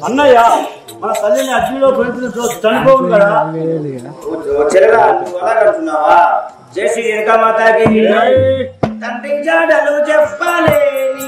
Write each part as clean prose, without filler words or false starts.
అన్నయ్య మన తల్లిని అగ్నిలో చనిపోవు కదా చెల్లెలా నువ్వు అలా అంటున్నావా? చేసి రేణుకా మాతాకి తండ్రి జాడలు చెప్పలేని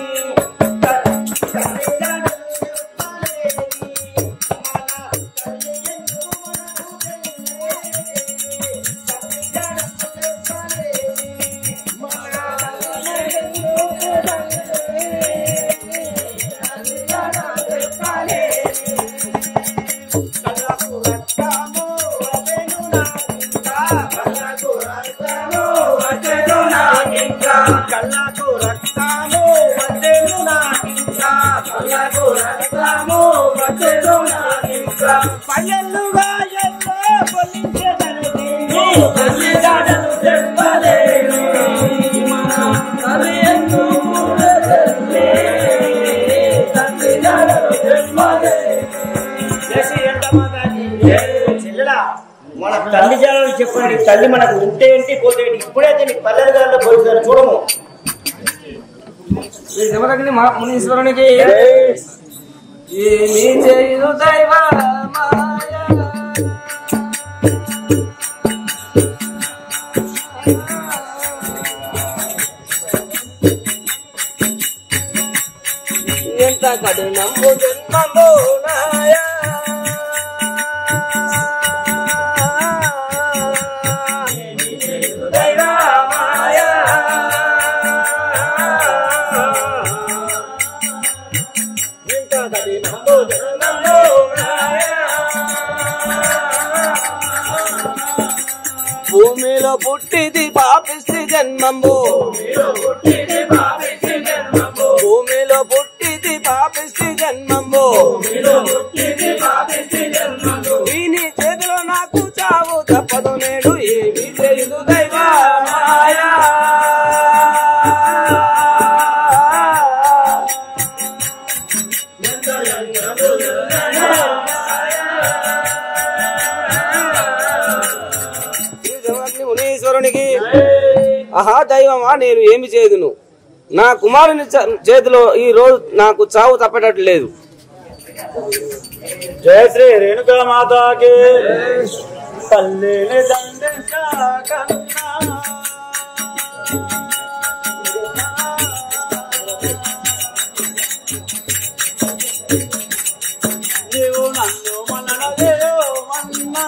మన తల్లి జాలను చెప్పండి. తల్లి మనకు ఉంటే ఏంటి పోతే ఏంటి? ఇప్పుడైతే నీకు పల్లెలు గారిలో పోయిస్తారు చూడము. మునీశ్వరునికి ఏమి చేయు దైవ ఎంత కఠినంబు జన్మము నాయా భూమిలో పుట్టిది పాపిష్టి జన్మంబు భూమిలో పుట్టిది పాపిష్టి జన్మంబు దీని చేతిలో నాకు చావు తప్పదు నేడు ఏమి చేయదు దైవా మాయా మునీశ్వరునికి ఆహా దైవమా నేను ఏమి చేయదును నా కుమారుని చేతిలో ఈ రోజు నాకు చావు తప్పేటట్టు లేదు. జయ శ్రీ రేణుకా మాతాకి పల్లెని దండించకన్నా నీవు నన్ను మనదేయో మన్నా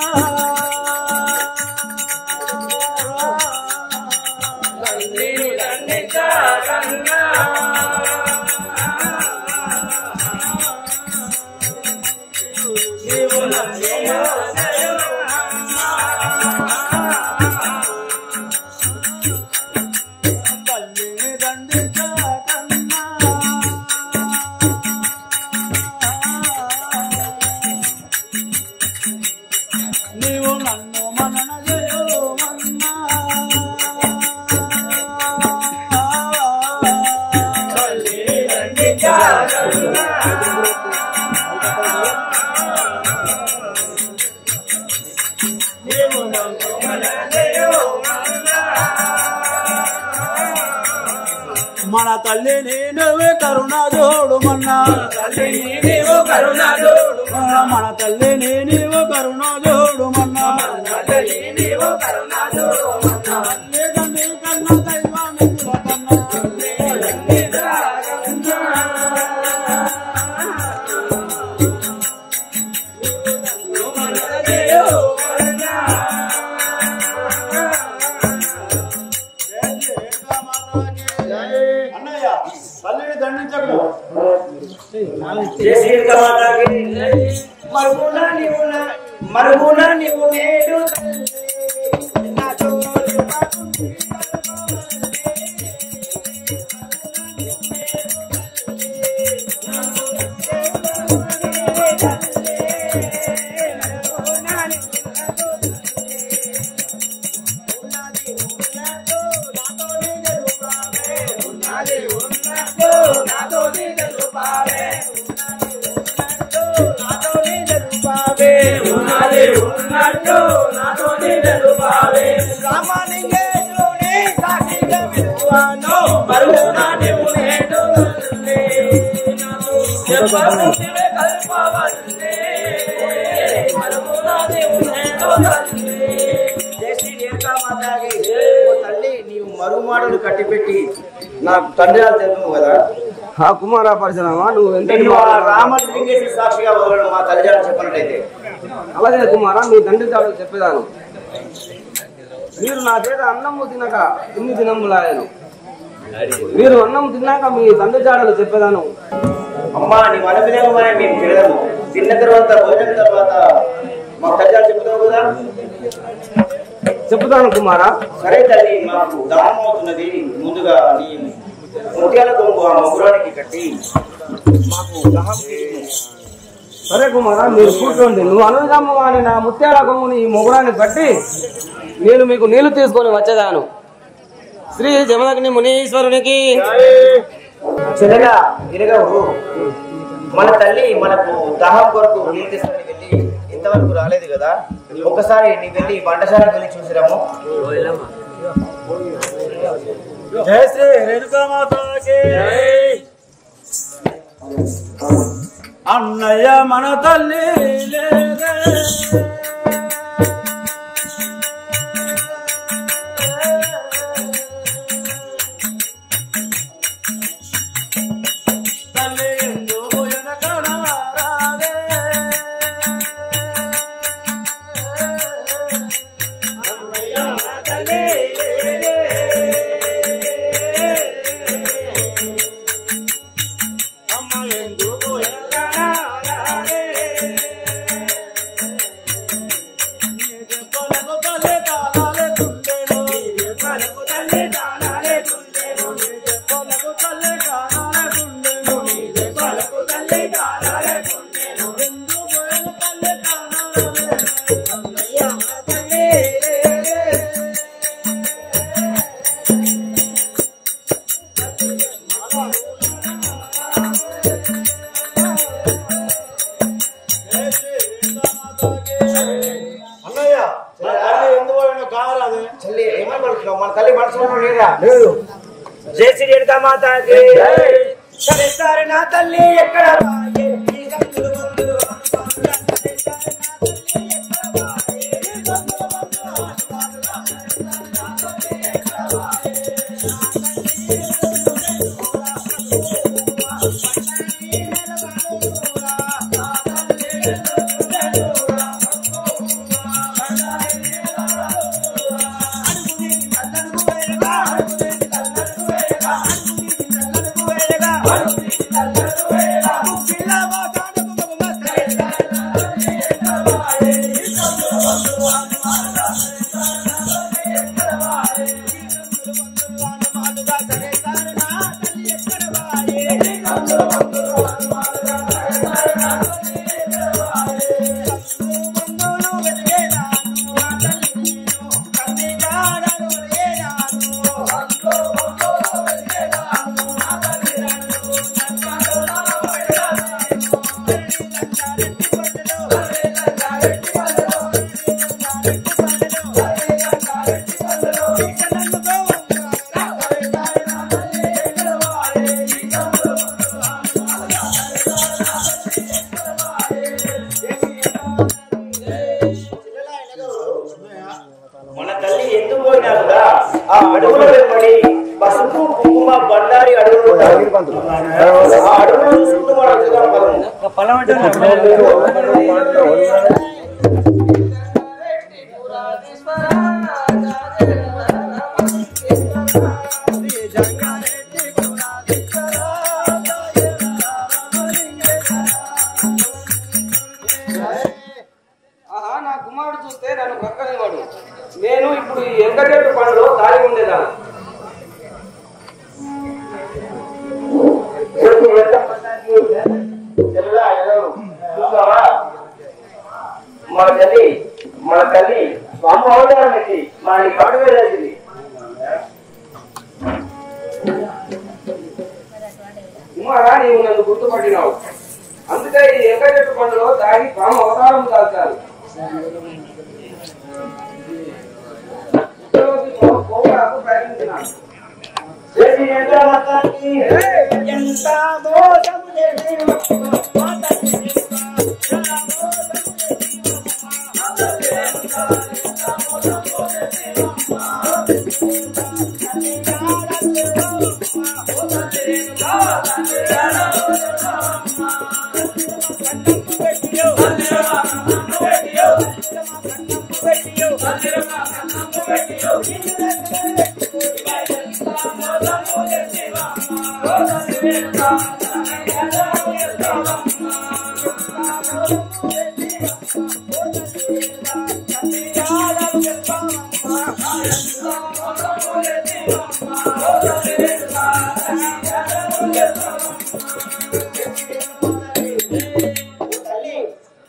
తల్లి నీవే కరుణ జోడుమన్నా తల్లి నీవు కరుణ జోడుమన్నా మన తల్లి నీవు కరుణ జోడుమన్నా తల్లి నీవు కరుణ జోడుమన్నా లేదండి కన్నా దైవాన్ని కన్నా తల్లిని దండించకు మరుగున నీవు నేడు తల్లి నీవు మరుగుమాటలు కట్టిపెట్టి నాకు తండ్రి తెలుపు కదా ఆ కుమార పరశురామా నువ్వు ఎంత రామలింగేశ్వర సాక్షిగా వదలడం మా తల్లిదండ్రులు చెప్పినట్లయితే అలాగే కుమార మీ తండ్రి చాలు చెప్పేదాను మీరు నా చేత అన్నము తినక 9 దినములాయను మీరు అన్నం తిన్నాక మీ తండ్రి జాడలు చెప్పేదాను అమ్మా నీ మన వినయమనే మేము తినము తిన్న తర్వాత భోజనం తర్వాత మా తల్లిదండ్రులు చెప్తావు కదా చెప్తాను కుమారా సరే తల్లి మాకు దాహం అవుతున్నది ముందుగా నీ ముత్యాల కొంగు ఆ మగురానికి కట్టి మాకు దాహం సరే కుమారా మీరు కూర్చోండి నువ్వు అనుజమ్మగానే నా ముత్యాల కొంగుని ఈ మొగురాన్ని కట్టి నేను మీకు నీళ్లు తీసుకొని వచ్చేదాను శ్రీ జమదగ్ని మునీశ్వరునికి చెల్లెగా ఇరగవు మన తల్లి మనకు దాహం కొరకు నీళ్ళు తీసుకొని వెళ్ళి ఇంతవరకు రాలేదు కదా ఒకసారి నీ వెళ్ళి వంటశాలకు వెళ్ళి చూసిరాము జయ శ్రీ రేణుకామాతకి అన్నయ్య మన తల్లి లేదే తల్లి ఎందుకు వెనకన రాదే అన్నయ్య మన తల్లి లేదే అమ్మ ఎందుకు వెనకన రాదే నీకు తొలకు తల్లి తాళాలే తుండెను నీకు తలకు తల్లి తాళాలే తుండెను నీకు తలకు తల్లి తాళాలే తుండెను నీకు తలకు తల్లి తాళాలే తుండెను ఎందుకు తల్లి తాళాలే అన్నయ్య మన తల్లి లేదే అన్నయ్య ఎందుకు కావాలి చెల్లి ఏమని పడుతున్నావు మన తల్లి మనసులో లేదా లేదు జై శ్రీ రేణుకా మాతాకి సరే సరే నా తల్లి ఎక్కడ వాయే? ఈ కత్తులు బంధులు నా కుమారుడు చూస్తే నన్ను పక్కనివాడు. నేను ఇప్పుడు ఈ ఎంకటేటు పనిలో దారి ఉండేదాన్ని. మన తల్లి స్వామి అవతారం పెట్టి మన కాడు వేసింది. కుమారా, నీవు నన్ను గుర్తుపట్టినావు. అందుకే ఈ ఎంకటేటు పండులో దాగి స్వామి అవతారం దాల్చాలి. ప్రయత్నించినాను. ఎంత మోసము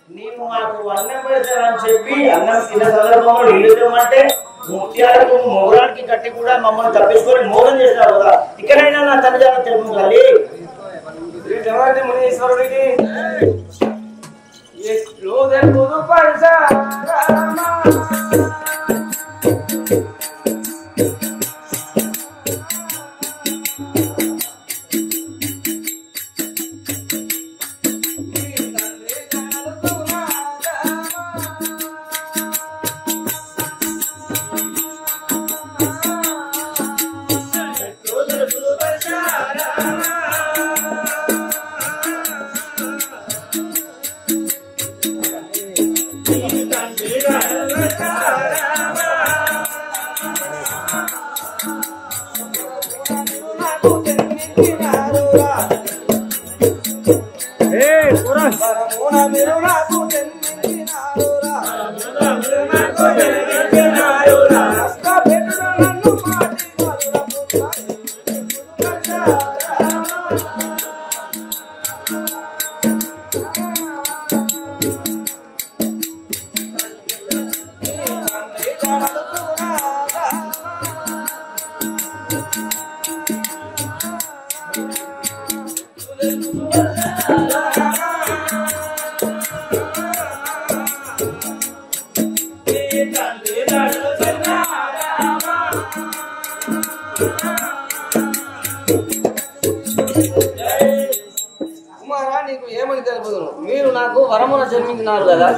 నీవు మాకు అన్నం పెడతానని చెప్పి అన్నం తిన్న సందర్భంలో ఇల్లు తెమ్మంటే ముత్యాలకు మొగరానికి కట్టి కూడా మమ్మల్ని తప్పించుకొని మోసం చేసినావు కదా. ఇక్కడైనా నా తల్లిదండ్రులు తెలుపుతాలి. శ్రీ జమదగ్ని మునీశ్వరుడికి ఎట్లు తెలుపుదు పరశురామా. కుమారా, నీకు ఏమని తెలుపుదును? మీరు నాకు వరమున జన్మించినారు కదా.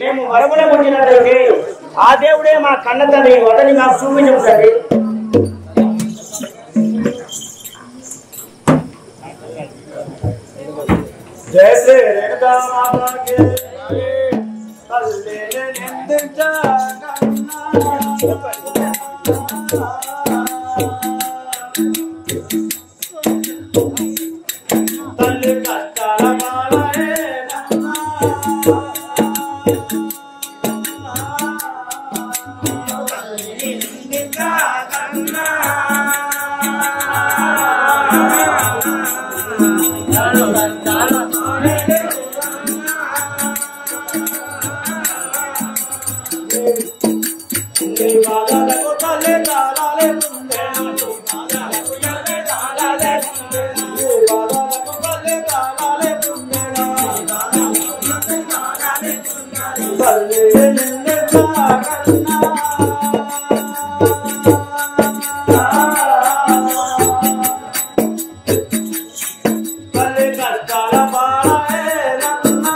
మేము వరమున పుట్టినట్లయితే ఆ దేవుడే మా కన్న తండ్రి వదని మాకు చూపించండి. జయ శ్రీ రేణుకా మాతాకి తల్లి కష్టాల తల్లి నిన్నెట్లా కన్నా తల్లి కష్టాల బాలే నన్నా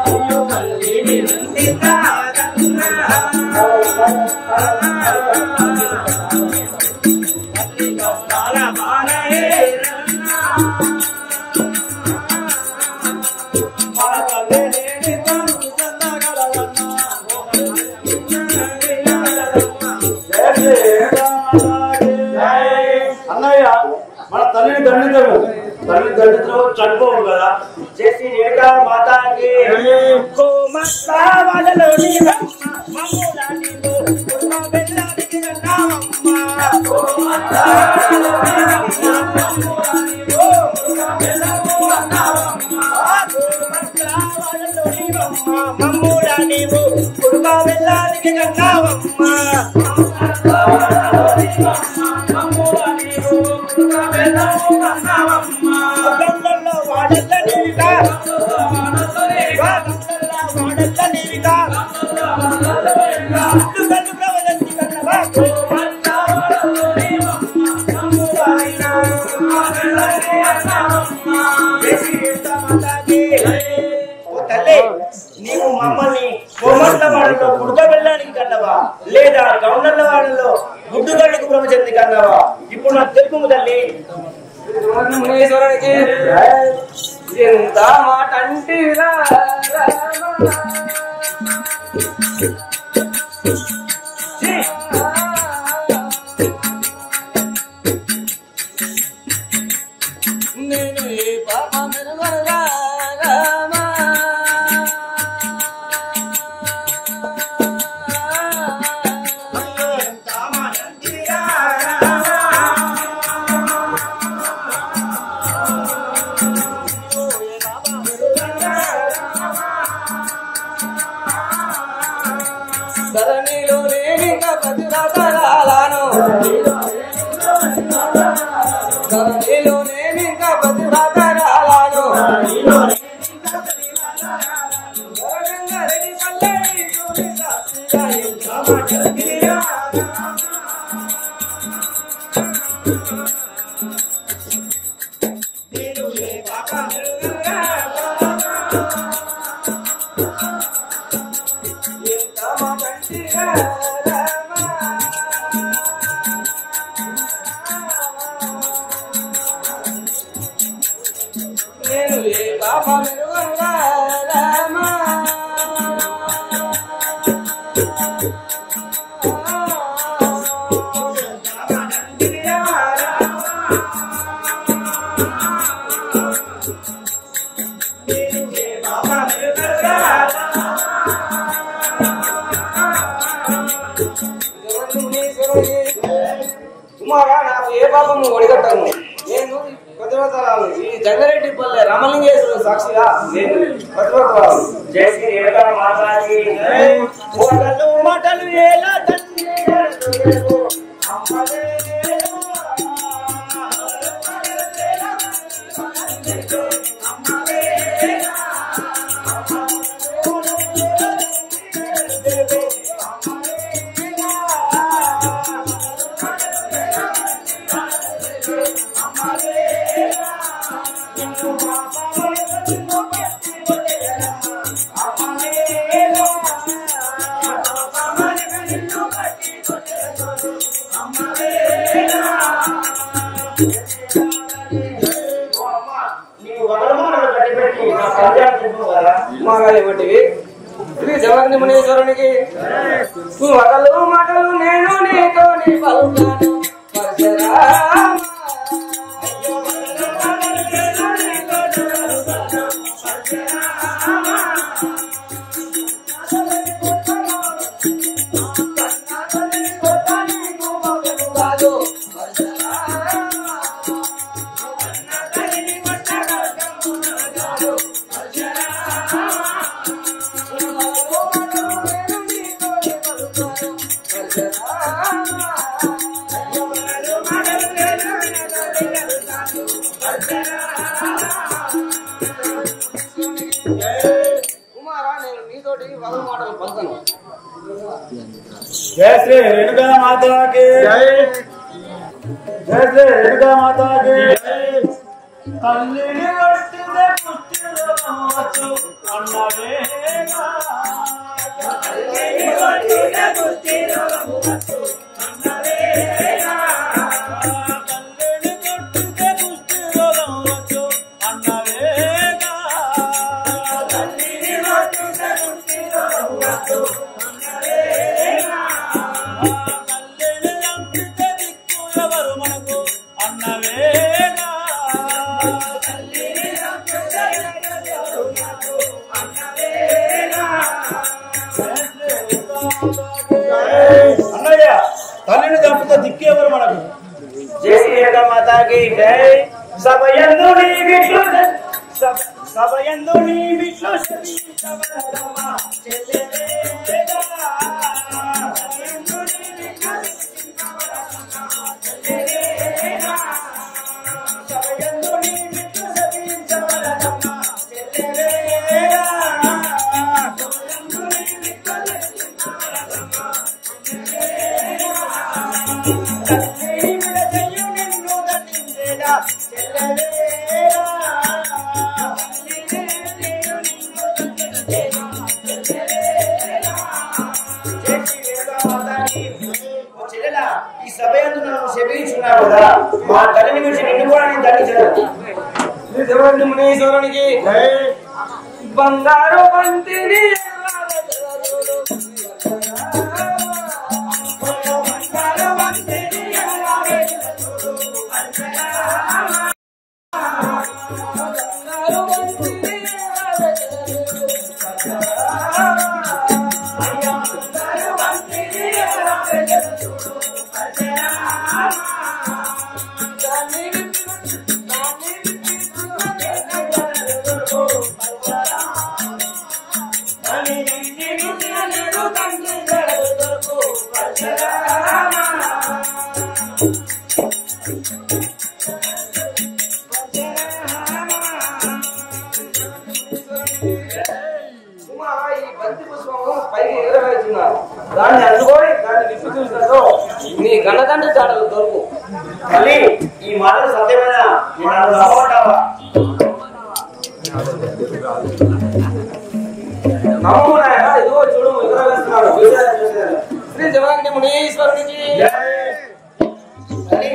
అయ్యో తల్లి నిన్నెట్లా కన్నా తల్లి కష్టాల బాలే నన్నా మన తల్లి నేని తను చెందగలవన్నా అన్నయ్య మన తల్లిని దండించము తల్లిని దండించడం చనిపోవు కదా చేసి రేఖా మాతాకి కోమస్తా వలలో మమ్ముడా నీవు కుడుమ వెళ్ళాలికి కన్నావమ్మా గంగల్లో వాడల్ల నీవిగా వాడల్ల నీవిగా కళ్ళు ప్రవదంతి కన్నవా తల్లి నీవు మమ్మల్ని కోమట్ల వాడలో గుడ్డ వెళ్ళడానికి కన్నవా లేదా గౌండర్ల వాడలో గుడ్డుగడ్డకు బ్రహ్మచంది కన్నవా ఇప్పుడు నాకు తెలుపు తల్లి మునీశ్వరునికి ఎంత మాట అంటిరా నేను ఏ పాప మెరుగరా ధరణిలో నేనింకా ప్రతిభాతరాలను ధరణిలో నేనింకా ప్రతిభాతరాలను రెడ్డి పల్లెని నేను ఏ పాప మెరుగరా రామా కుమారా నాకు ఏ పాపము ఒడిగట్టను నేను ప్రతిభాతరాలు ఈ జంగారెడ్డి పల్లె రామలింగేశ్వర సాక్షిగా నేను ప్రతిభాతరాలు చేసి రేఖా మాతాకి మాటలు మాటలు ఎలా తండ్రి ఏమిటివి శ్రీ జగన్ మునీశ్వరునికి వగలు మాటలు నేను నీతో నీ పలుకాను పరశురామ. వస్తాను. జయ శ్రీ రేణుకా మాతాకి జయ శ్రీ రేణుకా మాతాకి తల్లిని వట్టిదే పుట్టి రోగమవచ్చు అన్నవేగా తల్లిని వట్టిదే పుట్టి రోగమవచ్చు అన్నవేగా తల్లిని వట్టిదే పుట్టి రోగమవచ్చు అన్నవేగా తల్లిని వట్టిదే పుట్టి రోగమవచ్చు అన్నవేగా తల్లిని చంపితే దిక్కు ఎవరు మనకు అన్నవేగా అన్నయ్య తల్లిని చంపితే దిక్కేవారు మనకు. జై శ్రీ రేణుకా మాతాకి జై. సభయందు నీ విష్ణు సభయందు నీ విష్ణు శరీరమరమ చెల్లెలేగా. సభయందు నీ విష్ణు శరీరమరమ చెల్లెలేగా. సభయందు నీ విష్ణు శరీరమరమ చెల్లెలేగా. సభయందు నీ విష్ణు శరీరమరమ చెల్లెలేగా. తల్లి విడదయ్యు నిన్ను దర్శించేదా చెల్లెలేగా. ఈ సభయందు నన్ను శపించున్నావు కదా, మా తల్లిని గురించి నిన్ను కూడా నేను దండించను. శ్రీ జమదగ్ని మునీశ్వరునికి బంగారు బంతిని దాన్ని అందుకొని దాన్ని విప్పి చూసినట్టు నీ గన్నదండ్రి చాడలు దొరుకు. తల్లి ఈ మాటలు సత్యమైన నన్ను నమ్మమంటావా? నమ్మునాయన ఇదిగో చూడు ఎదురు వేస్తున్నాడు. శ్రీ జమదగ్ని మునీశ్వరునికి తల్లి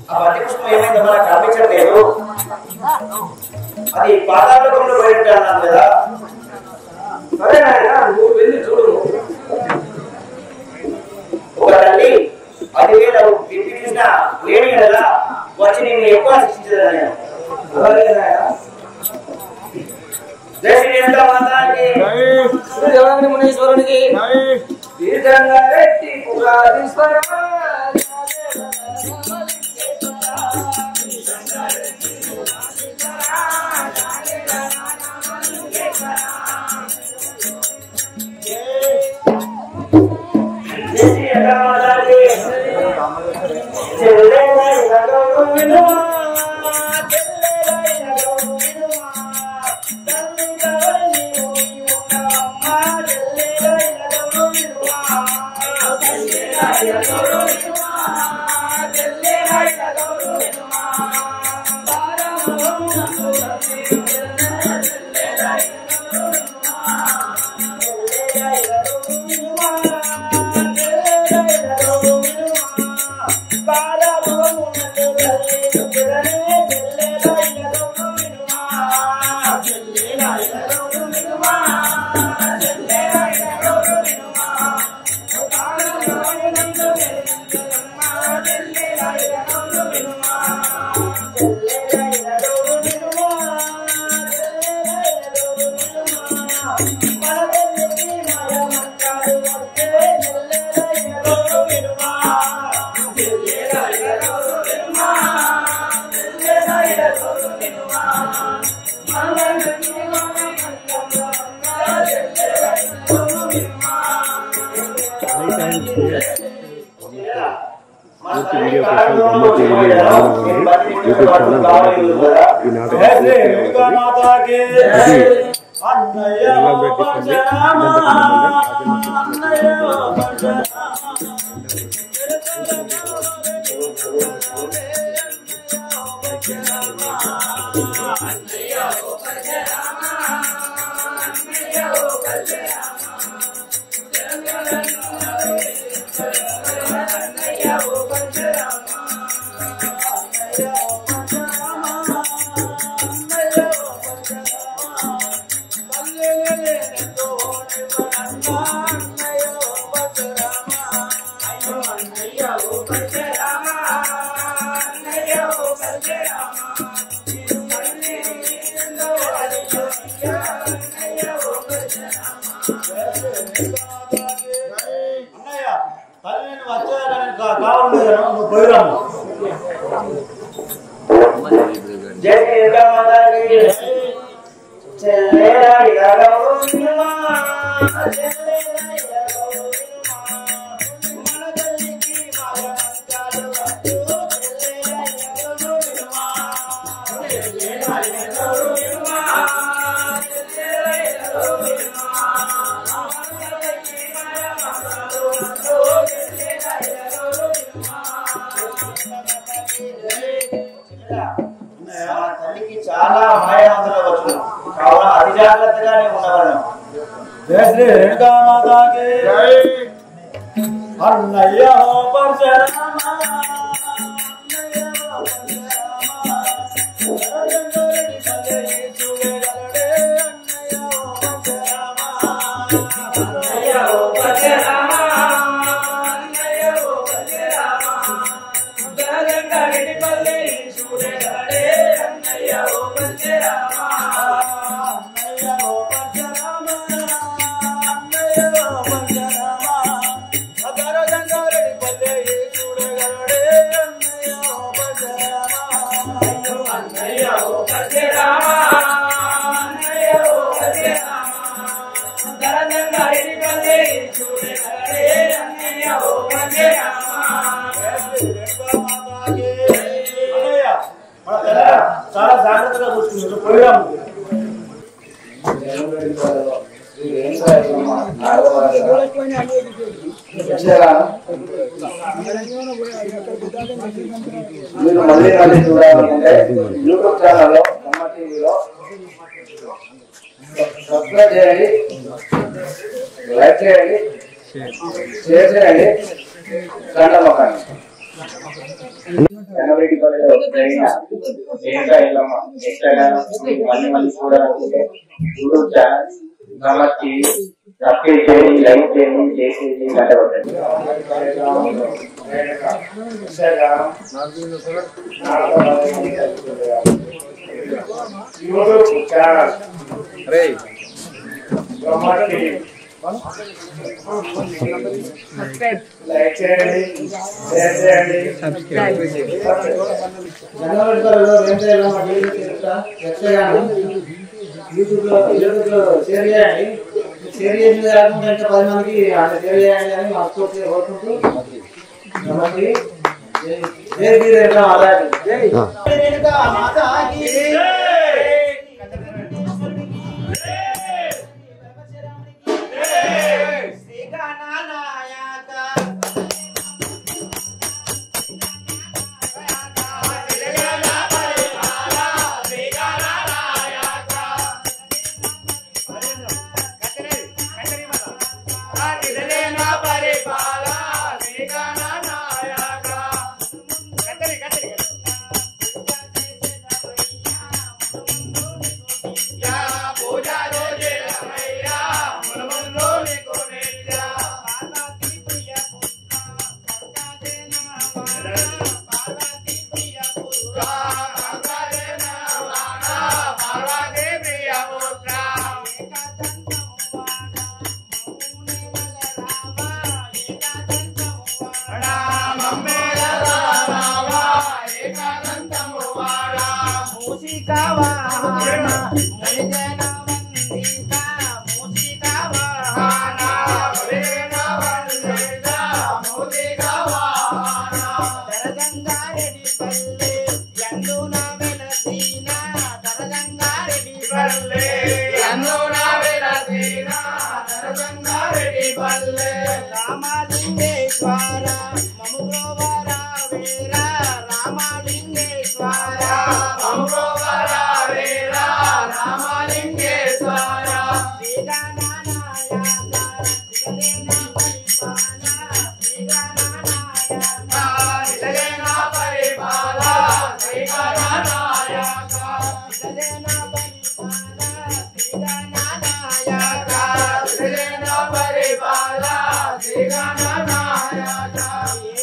ఆ బంతి పుష్పం ఏమైందో మనకు కనిపించట్లేదు. అది పాతాళలోకంలో పోయినట్టు అన్నాను కదా. సరే నాయన నువ్వు వెళ్ళి చూడు. ఒక తల్లి అది వేళ తిప్పి చూసిన లేని కదా వచ్చి నిన్ను ఎక్కువ శిక్షించదని. అలాగే నాయన. జై శ్రీ రేణుకా మాతాకి శ్రీ జమదగ్ని మునీశ్వరునికి దీర్ఘంగా రెట్టి పురాధీశ్వర అన్నయ్య పరశురామ అన్నయ్య తల్లికి చాలా మాయావంతులు వచ్చు కావున అతి జాగ్రత్తగానే ఉండవలను. జయ శ్రీ రేణుకామాతాకి అన్నయ్య పరశురామ చాలా జాగ్రత్తగా చూసుకుంటారు ప్రోగ్రామ్. మీరు మళ్ళీ మళ్ళీ చూడాలనుకుంటే యూట్యూబ్ ఛానల్లో అమ్మ టీవీలో సబ్స్క్రైబ్ చేయండి, లైక్ చేయండి, షేర్ చేయండి, గంట నొక్కండి. జనవరిపల్లిలో మళ్ళీ మళ్ళీ చూడాలనుకుంటే యూట్యూబ్ ఛానల్ అమ్మ టీవీ సబ్స్క్రైబ్ చేయండి, లైక్ చేయండి, చేసేది గంట కొట్టండి. యూట్యూబ్ ఛానల్ లైక్ చేయండి, షేర్ చేయండి, యూట్యూబ్ లో షేర్ చేయండి. షేర్ చేసిన కాకుండా ఇంకా 10 మందికి అంటే షేర్ చేయండి అని మనస్ఫూర్తిగా కోరుకుంటూ నమస్తే. జై శ్రీ రేణుకామాతాకి జై. రేణుకామాతాకి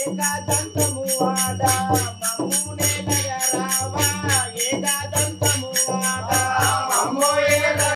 ఏకాదంతము వాడ